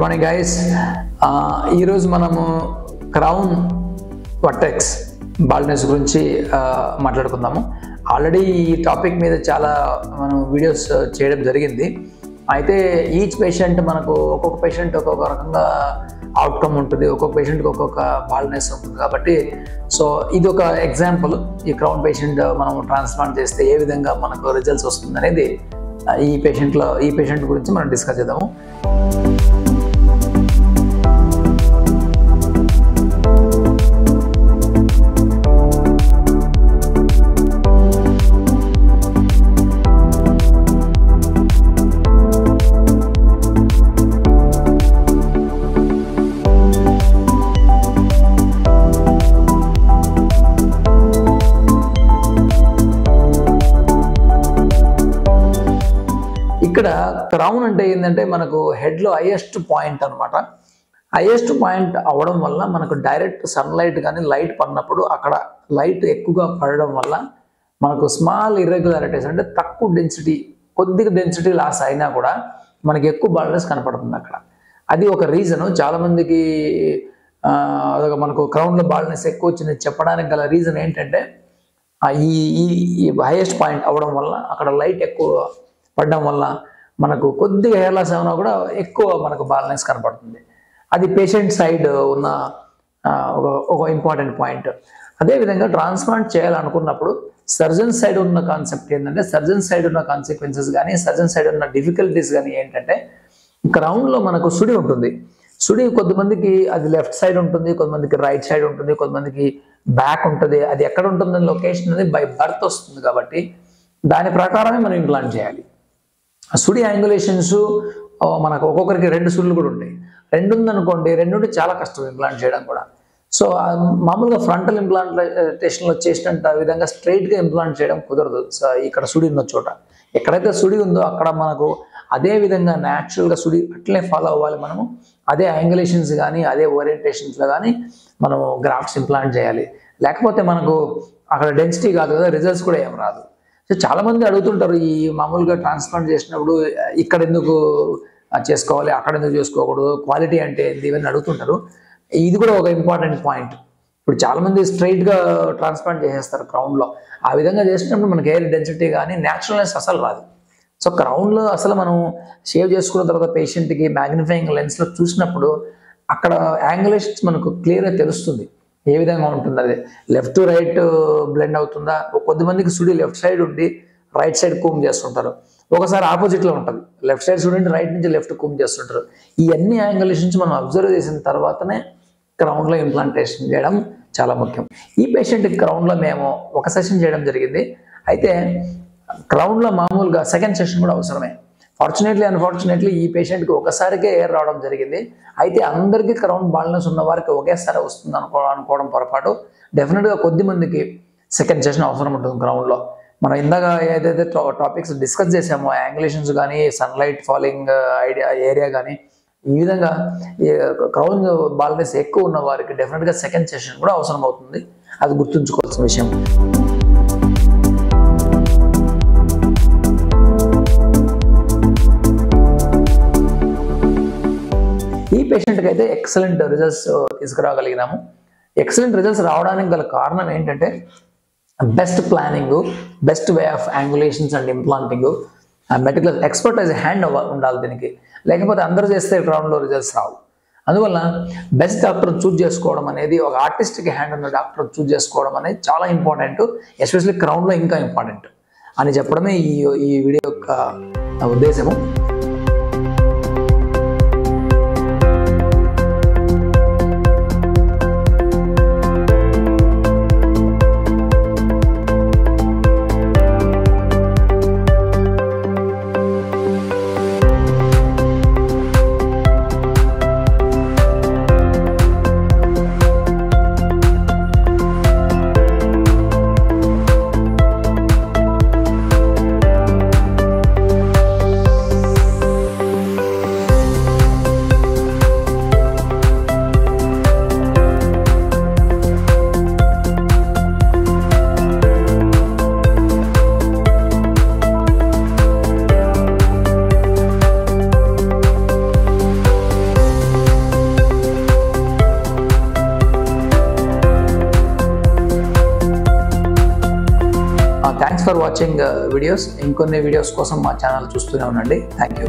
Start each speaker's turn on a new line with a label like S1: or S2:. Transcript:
S1: Good morning guys. ఈరోజు మనము crown vertex baldness గురించి మాట్లాడుకుందాము. ఆల్రెడీ ఈ టాపిక్ మీద చాలా మనం వీడియోస్ చేయడం జరిగింది. అయితే ఈచ్ పేషెంట్ మనకు ఒక్కొక్క పేషెంట్ ఒక్కొక్క రకంగా అవుట్కమ్ ఉంటుంది, ఒక్కొక్క పేషెంట్కి ఒక్కొక్క బాల్నెస్ ఉంటుంది. కాబట్టి సో ఇది ఒక ఎగ్జాంపుల్. ఈ క్రౌన్ పేషెంట్ మనం ట్రాన్స్ప్లాంట్ చేస్తే ఏ విధంగా మనకు రిజల్ట్స్ వస్తుంది అనేది ఈ పేషెంట్ గురించి మనం డిస్కస్ చేద్దాము. ఇక్కడ క్రౌన్ అంటే ఏంటంటే మనకు హెడ్లో హైయెస్ట్ పాయింట్ అనమాట. హైయెస్ట్ పాయింట్ అవ్వడం వల్ల మనకు డైరెక్ట్ సన్లైట్ కానీ లైట్ పడినప్పుడు అక్కడ లైట్ ఎక్కువగా పడడం వల్ల మనకు స్మాల్ ఇర్రెగ్యులారిటీస్ అంటే తక్కువ డెన్సిటీ, కొద్దిగా డెన్సిటీ లాస్ అయినా కూడా మనకి ఎక్కువ బాల్నెస్ కనపడుతుంది అక్కడ. అది ఒక రీజను. చాలామందికి అదొక మనకు క్రౌన్లో బాల్నెస్ ఎక్కువ వచ్చింది చెప్పడానికి గల రీజన్ ఏంటంటే ఈ హైయెస్ట్ పాయింట్ అవ్వడం వల్ల అక్కడ లైట్ ఎక్కువ పడడం వల్ల మనకు కొద్దిగా హెయిర్ లాస్ అయినా కూడా ఎక్కువ మనకు బాల్నెస్ కనపడుతుంది. అది పేషెంట్ సైడ్ ఉన్న ఒక ఇంపార్టెంట్ పాయింట్. అదేవిధంగా ట్రాన్స్ప్లాంట్ చేయాలనుకున్నప్పుడు సర్జన్ సైడ్ ఉన్న కాన్సెప్ట్ ఏంటంటే, సర్జన్ సైడ్ ఉన్న కాన్సిక్వెన్సెస్ కానీ సర్జన్ సైడ్ ఉన్న డిఫికల్టీస్ కానీ ఏంటంటే, క్రౌన్లో మనకు సుడి ఉంటుంది. సుడి కొంతమందికి అది లెఫ్ట్ సైడ్ ఉంటుంది, కొంతమందికి రైట్ సైడ్ ఉంటుంది, కొంతమందికి బ్యాక్ ఉంటుంది. అది ఎక్కడ ఉంటుందని లొకేషన్ అనేది బై బర్త్ వస్తుంది. కాబట్టి దాని ప్రకారమే మనం ఇంప్లాంట్ చేయాలి. సుడి యాంగులేషన్స్ మనకు ఒక్కొక్కరికి 2 సుడులు కూడా ఉంటాయి. 2 ఉందనుకోండి, 2 చాలా కష్టం ఇంప్లాంట్ చేయడం కూడా. సో మామూలుగా ఫ్రంటల్ ఇంప్లాంటేషన్లో చేసినంత విధంగా స్ట్రైట్గా ఇంప్లాంట్ చేయడం కుదరదు. సో ఇక్కడ సుడి ఉన్న చోట ఎక్కడైతే సుడి ఉందో అక్కడ మనకు అదే విధంగా న్యాచురల్గా సుడి అట్లే ఫాలో అవ్వాలి. మనము అదే యాంగులేషన్స్ కానీ అదే ఓరియంటేషన్స్లో కానీ మనము గ్రాఫ్ట్స్ ఇంప్లాంట్ చేయాలి. లేకపోతే మనకు అక్కడ డెన్సిటీ కాదు కదా, రిజల్ట్స్ కూడా ఏం రాదు. సో చాలామంది అడుగుతుంటారు, ఈ మామూలుగా ట్రాన్స్ప్లాంట్ చేసినప్పుడు ఇక్కడ ఎందుకు చేసుకోవాలి, అక్కడ ఎందుకు చేసుకోకూడదు, క్వాలిటీ అంటే ఏంది, ఇవన్నీ అడుగుతుంటారు. ఇది కూడా ఒక ఇంపార్టెంట్ పాయింట్. ఇప్పుడు చాలామంది స్ట్రైట్గా ట్రాన్స్ప్లాంట్ చేసేస్తారు క్రౌన్లో. ఆ విధంగా చేసినప్పుడు మనకి హెయిర్ డెన్సిటీ కానీ న్యాచురల్నెస్ అసలు రాదు. సో క్రౌన్లో అసలు మనం షేవ్ చేసుకున్న తర్వాత పేషెంట్కి మ్యాగ్నిఫైయింగ్ లెన్స్లో చూసినప్పుడు అక్కడ యాంగులేషన్స్ మనకు క్లియర్గా తెలుస్తుంది ఏ విధంగా ఉంటుంది. అది లెఫ్ట్ టు రైట్ బ్లెండ్ అవుతుందా, కొద్దిమందికి సుడి లెఫ్ట్ సైడ్ ఉండి రైట్ సైడ్ కూమ్ చేస్తుంటారు, ఒకసారి ఆపోజిట్లో ఉంటుంది, లెఫ్ట్ సైడ్ సుడి రైట్ నుంచి లెఫ్ట్ కూమ్ చేస్తుంటారు. ఈ అన్ని యాంగులేషన్స్ మనం అబ్జర్వ్ చేసిన తర్వాతనే క్రౌన్లో ఇంప్లాంటేషన్ చేయడం చాలా ముఖ్యం. ఈ పేషెంట్కి క్రౌన్లో మేము ఒక సెషన్ చేయడం జరిగింది. అయితే క్రౌన్లో మామూలుగా సెకండ్ సెషన్ కూడా అవసరమే. ఫార్చునేట్లీ అన్ఫార్చునేట్లీ ఈ పేషెంట్కి ఒకసారికే ఎయిర్ రావడం జరిగింది. అయితే అందరికీ క్రౌన్ బాల్నెస్ ఉన్న వారికి ఒకేసారి వస్తుంది అనుకోవడం పొరపాటు. డెఫినెట్గా కొద్ది మందికి సెకండ్ సెషన్ అవసరం ఉంటుంది క్రౌన్లో. మనం ఇందాక ఏదైతే టాపిక్స్ డిస్కస్ చేసామో, యాంగులేషన్స్ కానీ సన్లైట్ ఫాలింగ్ ఏరియా కానీ, ఈ విధంగా క్రౌన్ బాల్నెస్ ఎక్కువ ఉన్న వారికి డెఫినెట్గా సెకండ్ సెషన్ కూడా అవసరం అవుతుంది. అది గుర్తుంచుకోవాల్సిన విషయం. ఈ పేషెంట్కి అయితే ఎక్సలెంట్ రిజల్ట్స్ తీసుకురాగలిగినాము. ఎక్సలెంట్ రిజల్ట్స్ రావడానికి గల కారణం ఏంటంటే best planning, best way of angulations and implanting, meticulous expertise hand ఉండాలి దీనికి. లేకపోతే అందరూ చేస్తే క్రౌన్లో రిజల్ట్స్ రావు. అందువల్ల బెస్ట్ డాక్టర్ చూజ్ చేసుకోవడం అనేది, ఒక ఆర్టిస్ట్కి హ్యాండ్ ఉన్న డాక్టర్ చూజ్ చేసుకోవడం అనేది చాలా ఇంపార్టెంట్. ఎస్పెషల్లీ క్రౌన్లో ఇంకా ఇంపార్టెంట్ అని చెప్పడమే ఈ వీడియో యొక్క ఉద్దేశము. For watching videos. ఇంకొన్ని వీడియోస్ కోసం మా ఛానల్ చూస్తూనే ఉండండి. Thank you.